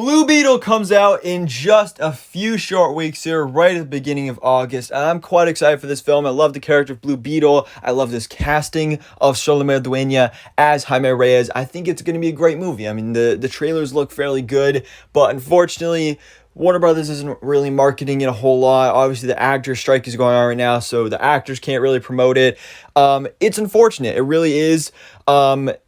Blue Beetle comes out in just a few short weeks here, right at the beginning of August. And I'm quite excited for this film. I love the character of Blue Beetle. I love this casting of Solomon Dueña as Jaime Reyes. I think it's going to be a great movie. I mean, the trailers look fairly good, but unfortunately, Warner Brothers isn't really marketing it a whole lot. Obviously, the actor strike is going on right now, so the actors can't really promote it. It's unfortunate. It really is.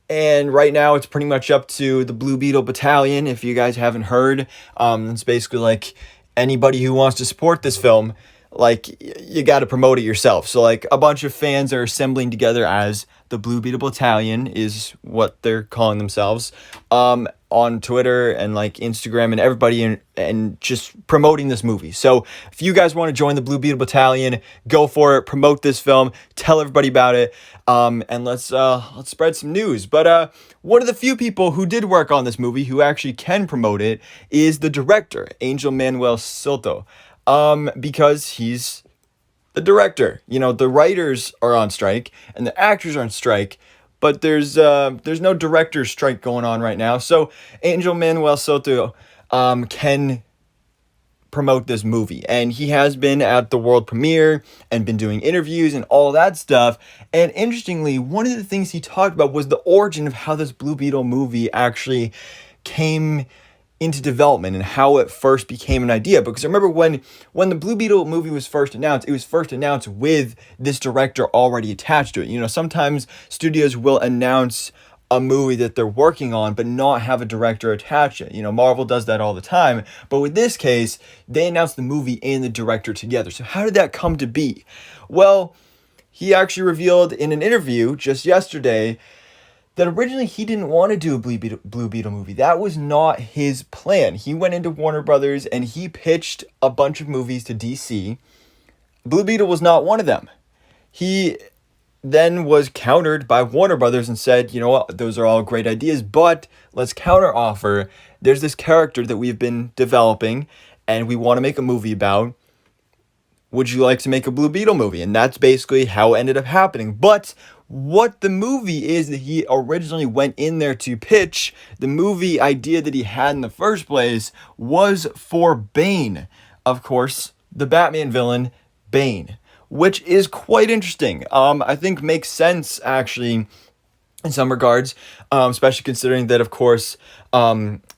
And right now, it's pretty much up to the Blue Beetle Battalion. If you guys haven't heard, it's basically like anybody who wants to support this film, like you got to promote it yourself. So like a bunch of fans are assembling together as the Blue Beetle Battalion is what they're calling themselves, on Twitter and like Instagram and everybody and just promoting this movie. So if you guys want to join the Blue Beetle Battalion, go for it, promote this film, tell everybody about it, and let's spread some news. But one of the few people who did work on this movie who actually can promote it is the director, Angel Manuel Soto, because he's the director. You know, the writers are on strike and the actors are on strike, but there's no director's strike going on right now. So Angel Manuel Soto can promote this movie, and he has been at the world premiere and been doing interviews and all that stuff. And interestingly, one of the things he talked about was the origin of how this Blue Beetle movie actually came into development and how it first became an idea. Because I remember when the Blue Beetle movie was first announced, it was first announced with this director already attached to it. You know, sometimes studios will announce a movie that they're working on but not have a director attached to it. You know, Marvel does that all the time. But with this case, they announced the movie and the director together. So how did that come to be? Well, he actually revealed in an interview just yesterday that originally he didn't want to do a Blue Beetle movie. That was not his plan. He went into Warner Brothers and he pitched a bunch of movies to DC. Blue Beetle was not one of them. He then was countered by Warner Brothers and said, you know what, those are all great ideas, but let's counter offer. There's this character that we've been developing and we want to make a movie about. Would you like to make a Blue Beetle movie? And that's basically how it ended up happening. But what the movie is that he originally went in there to pitch, the movie idea that he had in the first place, was for Bane. Of course, the Batman villain, Bane, which is quite interesting. I think makes sense, actually, in some regards, especially considering that, of course,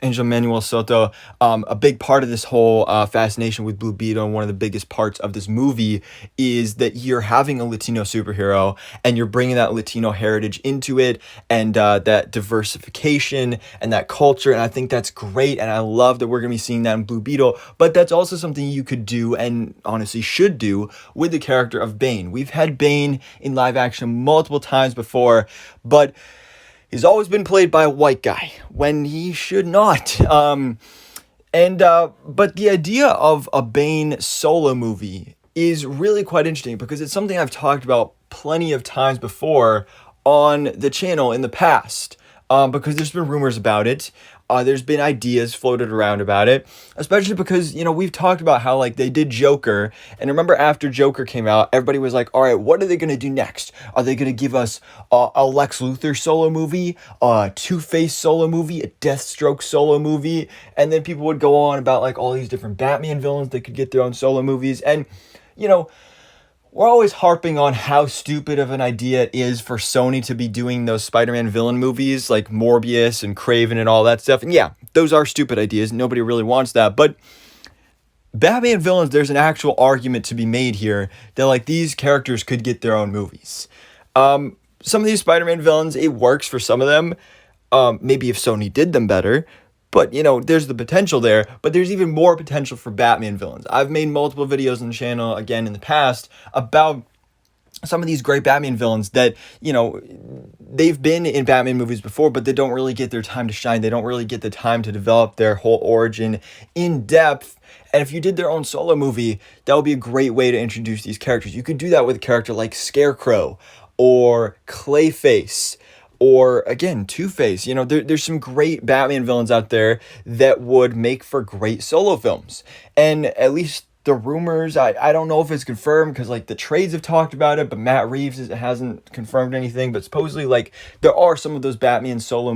Angel Manuel Soto, a big part of this whole fascination with Blue Beetle, and one of the biggest parts of this movie is that you're having a Latino superhero and you're bringing that Latino heritage into it, and that diversification and that culture. And I think that's great. And I love that we're going to be seeing that in Blue Beetle. But that's also something you could do, and honestly should do, with the character of Bane. We've had Bane in live action multiple times before, but he's always been played by a white guy when he should not. But the idea of a Bane solo movie is really quite interesting because it's something I've talked about plenty of times before on the channel in the past. Because there's been rumors about it. There's been ideas floated around about it, especially because, you know, we've talked about how, like, they did Joker, and remember after Joker came out, everybody was like, all right, what are they going to do next? Are they going to give us a Lex Luthor solo movie, a Two-Face solo movie, a Deathstroke solo movie? And then people would go on about, like, all these different Batman villains that could get their own solo movies, and, you know, we're always harping on how stupid of an idea it is for Sony to be doing those Spider-Man villain movies like Morbius and Kraven and all that stuff. And yeah, those are stupid ideas. Nobody really wants that. But Batman villains, there's an actual argument to be made here that, like, these characters could get their own movies. Some of these Spider-Man villains, it works for some of them. Maybe if Sony did them better. But, you know, there's the potential there, but there's even more potential for Batman villains. I've made multiple videos on the channel, again, in the past, about some of these great Batman villains that, you know, they've been in Batman movies before, but they don't really get their time to shine. They don't really get the time to develop their whole origin in depth. And if you did their own solo movie, that would be a great way to introduce these characters. You could do that with a character like Scarecrow or Clayface, or, again, Two-Face. You know, there's some great Batman villains out there that would make for great solo films. And at least the rumors, I don't know if it's confirmed because like the trades have talked about it, but Matt Reeves hasn't confirmed anything. But supposedly, like, there are some of those Batman solo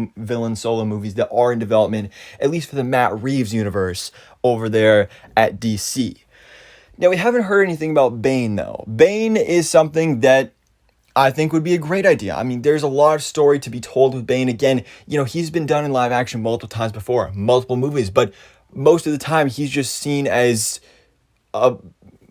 movies that are in development, at least for the Matt Reeves universe over there at DC. Now, we haven't heard anything about Bane though. Bane is something that I think would be a great idea. I mean, there's a lot of story to be told with Bane. Again, he's been done in live action multiple times before, multiple movies, but most of the time he's just seen as a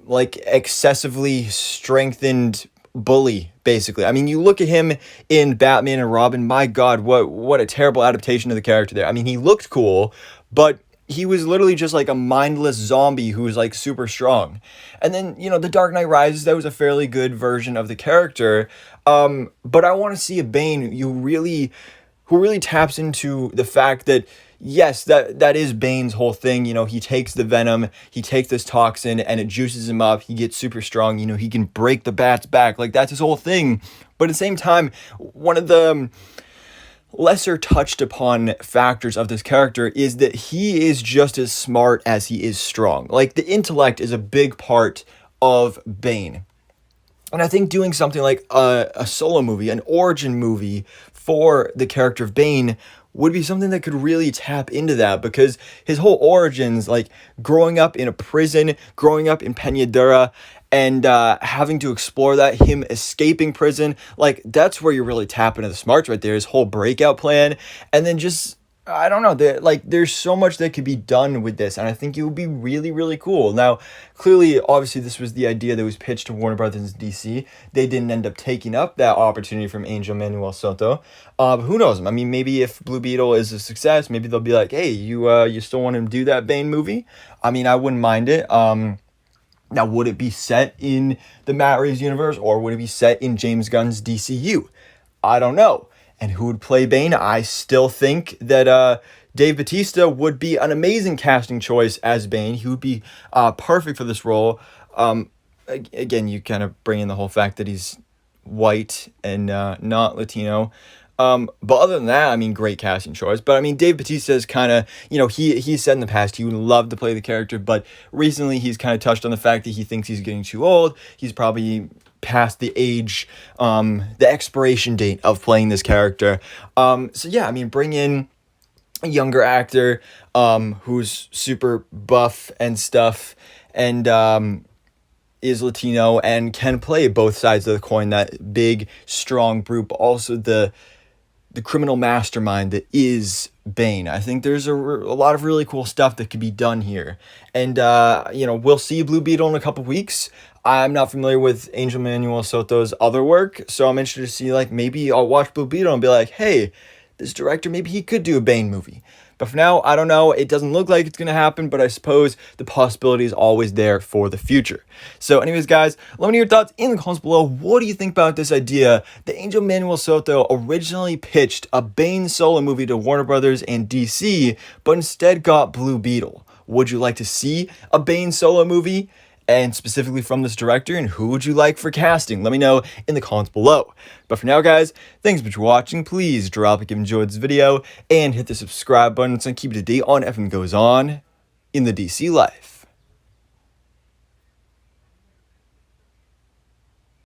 like excessively strengthened bully, basically. I mean, you look at him in Batman and Robin, my God, what a terrible adaptation of the character there. I mean, he looked cool, but he was literally just like a mindless zombie who was like super strong. And then, The Dark Knight Rises, that was a fairly good version of the character. But I want to see a Bane who really taps into the fact that, yes, that is Bane's whole thing. He takes the venom, he takes this toxin, and it juices him up. He gets super strong. He can break the bat's back. Like, that's his whole thing. But at the same time, one of the lesser touched upon factors of this character is that he is just as smart as he is strong. Like, the intellect is a big part of Bane. And I think doing something like a solo movie, an origin movie for the character of Bane would be something that could really tap into that, because his whole origins, like growing up in a prison, growing up in Peñadera, and having to explore that, him escaping prison, like, that's where you really tap into the smarts right there, his whole breakout plan. And then just, I don't know, there's so much that could be done with this, and I think it would be really, really cool. Now, clearly, obviously, this was the idea that was pitched to Warner Brothers DC. They didn't end up taking up that opportunity from Angel Manuel Soto. But who knows? I mean, maybe if Blue Beetle is a success, maybe they'll be like, hey, you still want to do that Bane movie? I mean, I wouldn't mind it. Now, would it be set in the Matt Reeves universe, or would it be set in James Gunn's DCU? I don't know. And who would play Bane? I still think that Dave Bautista would be an amazing casting choice as Bane. He would be perfect for this role. Again, you kind of bring in the whole fact that he's white and not Latino. But other than that, I mean, great casting choice. But I mean, Dave Bautista is kind of, he said in the past he would love to play the character, but recently he's kind of touched on the fact that he thinks he's getting too old. He's probably past the age, the expiration date of playing this character. So yeah, I mean, bring in a younger actor, who's super buff and stuff, and, is Latino and can play both sides of the coin, that big, strong brute, but also the criminal mastermind that is Bane. I think there's a lot of really cool stuff that could be done here. And, we'll see Blue Beetle in a couple weeks. I'm not familiar with Angel Manuel Soto's other work, so I'm interested to see, like, maybe I'll watch Blue Beetle and be like, hey, this director, maybe he could do a Bane movie. But for now, I don't know. It doesn't look like it's going to happen, but I suppose the possibility is always there for the future. So anyways, guys, let me know your thoughts in the comments below. What do you think about this idea that Angel Manuel Soto originally pitched a Bane solo movie to Warner Brothers and DC, but instead got Blue Beetle? Would you like to see a Bane solo movie? And specifically from this director, and who would you like for casting? Let me know in the comments below. But for now, guys, thanks so much for watching. Please drop a like if you enjoyed this video, and hit the subscribe button so I can keep you up to date on everything that goes on in the DC life.